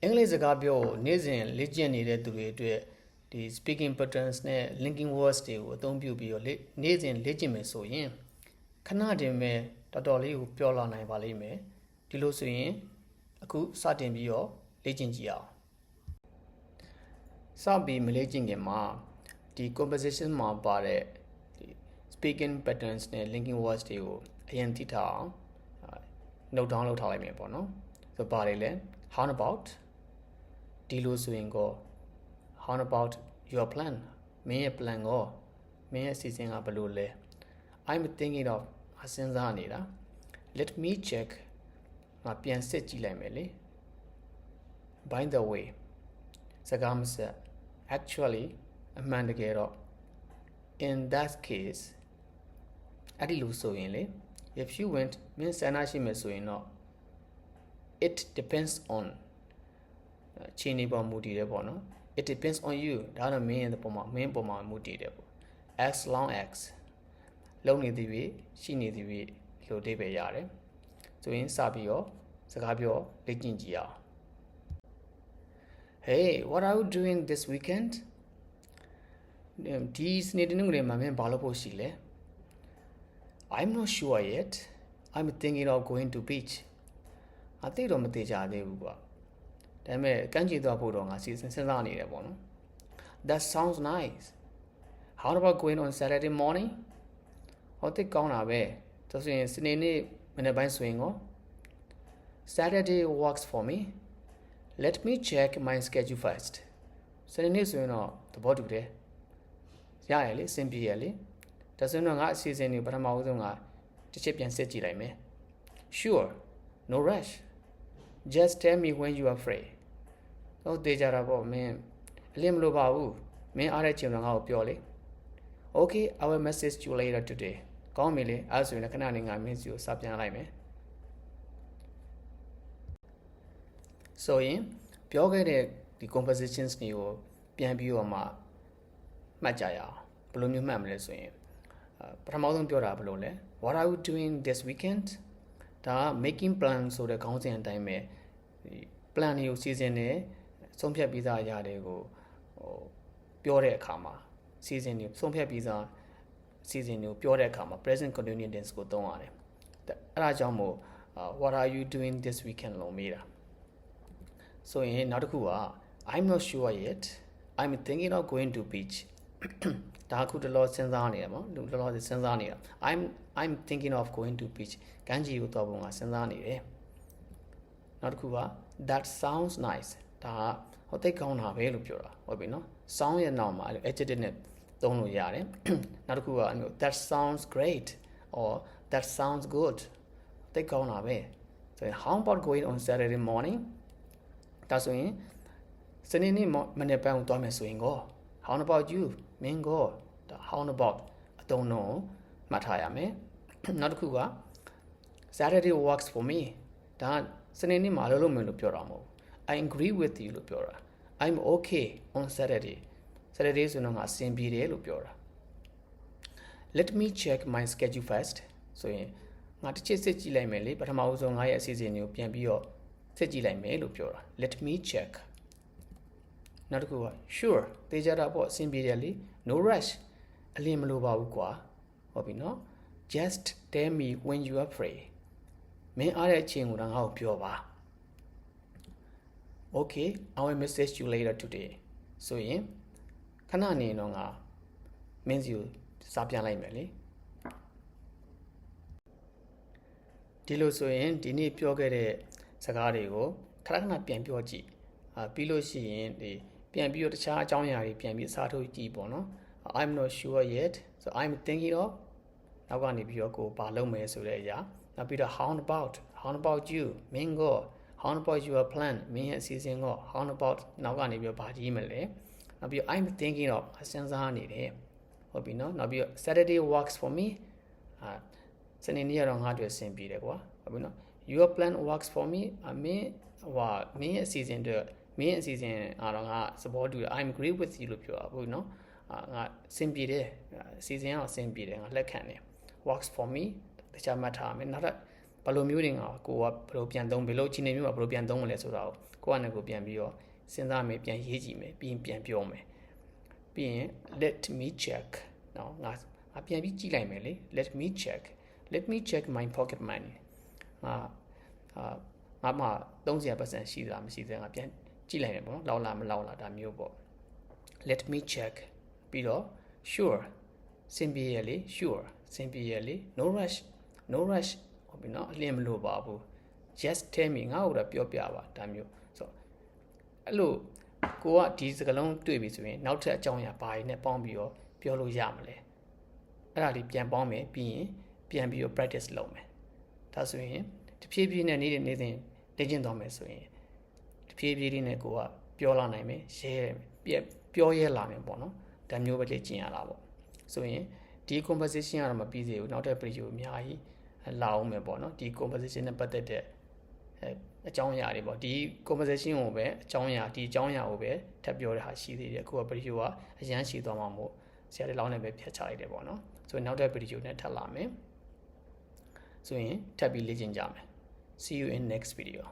အင်္ဂလိပ်စကားပြောနေ့စဉ်လေ့ကျင့်နေတဲ့သူတွေအတွက်ဒီ speaking patterns နဲ့ linking words တွေကိုအသုံးပြုပြီးတော့နေ့စဉ်လေ့ကျင့်မယ်ဆိုရင်ခဏတင်မဲ့တော်တော်လေးကိုပြောလာနိုင်ပါလိမ့်မယ်ဒီလိုဆိုရင်အခုစတင်ပြီးတော့လေ့ကျင့်ကြည့်အောင်စပြီးမလေ့ကျင့်ခင်မှာဒီ composition မှာပါတဲ့ဒီ speaking patterns နဲ့ linking words တွေကိုအရင်သိထားအောင် note down လုပ်ထားလိုက်မယ်ပေါ့နော်ဆိုပါလေလဲ how about ဒီလိုဆိုရင်ကို how about your plan မင်းရဲ့ plan ကိုမင်းရဲ့အစီအစဉ်ကဘယ်လိုလဲ I'm thinking of စဉ်းစားနေတာ let me check ငါပြန်စစ်ကြည့်လိုက်မယ်လေ by the way စကားမဆက် actually အမှန်တကယ်တော့ in that case အဲ့ဒီလိုဆိုရင်လေ if you went မင်းဆန္ဒရှိမယ်ဆိုရင်တော့ it depends on ချင်းနေပေါ်မူတည်တယ်ပေါ့နော် it depends on you ဒါတော့မင်းရဲ့ပုံမှာမင်းပုံမှာမူတည်တယ်ပေါ့ as long as လုံးနေသည်ဖြစ်ရှိနေသည်ဖြစ်လို့အဓိပ္ပာယ်ရတယ်ဆိုရင်စပြီးတော့စကားပြောလေ့ကျင့်ကြည့်အောင် hey what are you doing this weekend ဒီစနေတနင်္ဂနွေမှာမင်းဘာလုပ်ဖို့ရှိလဲ I'm not sure yet I'm thinking of going to beach အသိတော့မသိကြသေးဘူးကွာဒါပေမဲ့ကမ်းခြေသွားဖို့တော့ငါစဉ်းစားနေတယ်ပေါ့နော် That sounds nice How about going on Saturday morning ဟောသိကောင်းတာပဲဒါဆိုရင်စနေနေ့မနေ့ပိုင်းဆိုရင်ကော Saturday works for me Let me check my schedule first စနေနေ့ဆိုရင်တော့သဘောတူတယ်ရရလေအဆင်ပြေရလေဒါဆိုရင်ငါအစီအစဉ်တွေပထမဦးဆုံးကတစ်ချက်ပြန်စစ်ကြည့်လိုက်မယ် Sure no rush just tell me when you are free တော့တေးကြတာပေါ့မင်းအလင်းမလို့ပါဘူးမင်းအားတဲ့ချိန်တော့ငါ့ကိုပြောလေ Okay I will message you later today ကောင်းပြီလေအဲ့ဆိုရင်ခဏနေငါမင်းစီကိုစာပြန်လိုက်မယ်ဆိုရင်ပြောခဲ့တဲ့ဒီ compositions တွေကိုပြန်ပြီးတော့မှမှတ်ကြရအောင်ဘယ်လိုမျိုးမှတ်မလဲဆိုရင်ပထမဆုံးပြောတာဘယ်လိုလဲ What are you doing this weekend ဒါ making plan ဆိုတဲ့ခေါင်းစဉ်အတိုင်းပဲဒီ plan တွေကိုစီစဉ်နေဆုံးဖြတ်ပြီးသားအရာတွေကိုပြောတဲ့အခါမှာစီစဉ်နေဆုံးဖြတ်ပြီးသားစီစဉ်တွေကိုပြောတဲ့အခါမှာ present continuous tense ကိုသုံးရတယ်အဲ့ဒါကြောင့်မို့ what are you doing this weekend လို့မေးတာဆိုရင်နောက်တစ်ခုက I'm not sure yet I'm thinking of going to beach ဒါအခုတလောစဉ်းစားနေတယ်ပေါ့တလောစဉ်းစားနေတာ I'm thinking of going to beach ကမ်းခြေကိုသွားဖို့ငါစဉ်းစားနေတယ်နောက်တစ်ခုက that sounds nice ဒါဟောသိကောင်းတာပဲလို့ပြောတာဟုတ်ပြီနော် sound ရဲ့နောက်မှာအဲ့ adjective နဲ့သုံးလို့ရတယ်နောက်တစ်ခုက that sounds great or that sounds good သိကောင်းတာပဲဆိုရင် how about going on Saturday morning ဒါဆိုရင်စနေနေ့မနေ့ပိုင်းကိုသွားမယ်ဆိုရင်ကို how about you မင်းကို how about အသုံးတော့မှတ်ထားရမယ်နောက်တစ်ခုက Saturday works for me ဒါစနေနေ့မှာလုပ်မယ်လို့ပြောတာမဟုတ် I agree with you လို့ပြောတာ I'm okay on Saturday ဆိုတော့ငါအဆင်ပြေတယ်လို့ပြောတာ Let me check my schedule first ဆိုရင်ငါတစ်ချက်စစ်ကြည့်လိုက်မယ်လေပထမဦးဆုံးငါရဲ့အစီအစဉ်တွေကိုပြန်ပြီးတော့စစ်ကြည့်လိုက်မယ်လို့ပြောတာ Let me check နောက်တစ်ခုက Sure သိကြတာပေါ့အဆင်ပြေတယ်လေ No rush အလင်းမလိုပါဘူးကွာဟုတ်ပြီနော် Just tell me when you are free မင်းအားတဲ့အချိန်ကိုတော့ငါ့ကိုပြောပါ Okay I will message you later today ဆိုရင်ခဏနေတော့ငါမင်းစီကိုစာပြန်လိုက်မယ်လေဒီလိုဆိုရင်ဒီနေ့ပြောခဲ့တဲ့စကားတွေကိုခဏခဏပြန်ပြောကြည့်ပြီးလို့ရှိရင်ဒီပြန်ပြီးတော့တခြားအကြောင်းအရာတွေပြန်ပြီးစားထုတ်ကြည့်ပေါ့နော် I'm not sure yet so I'm thinking of နောက်ကနေပြီးတော့ကိုဘာလုပ်မယ်ဆိုတဲ့အရာနောက်ပြီးတော့ how about you မင်းကို how about your plan မင်းရဲ့အစီအစဉ်ကို how about နောက်ကနေပြီးတော့ဘာကြီးမလဲနောက်ပြီး I'm thinking of စဉ်းစားနေတယ်ဟုတ်ပြီနော်နောက်ပြီး Saturday works for me စနေနေ့ကတော့ငါ့အတွက်အဆင်ပြေတယ်ကွာဟုတ်ပြီနော် your plan works for me မင်းရဲ့အစီအစဉ်တွေမင်းရဲ့အစီအစဉ်အားတော့ငါသဘောတူတယ် I'm agree with you လို့ပြောတာဟုတ်နော်ငါအဆင်ပြေတယ်အစီအစဉ်ကအဆင်ပြေတယ်ငါလက်ခံတယ် works for me တခြားမှတ်ထားမယ်နောက်ထပ် ဘယ်လိုမျိုးတွေကကိုကဘယ်လိုပြန်သုံးဘယ်လိုအခြေအနေမျိုးမှာဘယ်လိုပြန်သုံးမလဲဆိုတာကိုကနဲ့ကိုပြန်ပြီးတော့စဉ်းစားမယ်ပြန်ရေးကြည့်မယ်ပြီးရင်ပြန်ပြောမယ်ပြီးရင် let me check နော်ငါပြန်ပြီးကြည့်လိုက်မယ်လေ let me check my pocket money ငါမှ30% ရှိသလားမရှိသေးငါပြန်ကြည့်လိုက်မယ်ပေါ့နော်လောက်လားမလောက်လားဒါမျိုးပေါ့ let me check ပြီးတော့ sure စင်ပြေရလေ sure စင်ပြေရလေ no rush ဟုတ်ပြီနော်အလင်းမလို့ပါဘူး just tell me ငါ့ကိုတော့ပြောပြပါဒါမျိုးဆိုအဲ့လိုကိုကဒီစကားလုံးတွေ့ပြီဆိုရင်နောက်ထပ်အကြောင်းအရာဘာတွေနဲ့ပေါင်းပြီးတော့ပြောလို့ရမလဲအဲ့ဒါလေးပြန်ပေါင်းမယ်ပြီးရင်ပြန်ပြီးတော့ practice လုပ်မယ်ဒါဆိုရင်တဖြည်းဖြည်းနဲ့နေ့စဉ်လေ့ကျင့်သွားမယ်ဆိုရင်တဖြည်းဖြည်းလေးနဲ့ကိုကပြောလာနိုင်မယ်ပြောရဲလာမယ်ပေါ့နော်ဒါမျိုးပဲလေ့ကျင့်ရတာပေါ့ဆိုရင်ဒီ conversation ကတော့မပြီးသေးဘူးနောက်ထပ် video အများကြီးလာအောင်မယ်ပေါ့နော်ဒီ conversation နဲ့ပတ်သက်တဲ့အကြောင်းအရာတွေပေါ့ဒီ conversation ကိုပဲအကြောင်းအရာကိုပဲထပ်ပြောတဲ့ဟာရှိသေးတယ်အခုက video ကအရန်ရှိသွားမှာမို့ဆရာတွေလောင်းနဲ့ပဲဖြတ်ချလိုက်တယ်ပေါ့နော်ဆိုရင်နောက်ထပ် video နဲ့ထပ်လာမယ်ဆိုရင်ထပ်ပြီးလေ့ကျင့်ကြမယ် see you in next video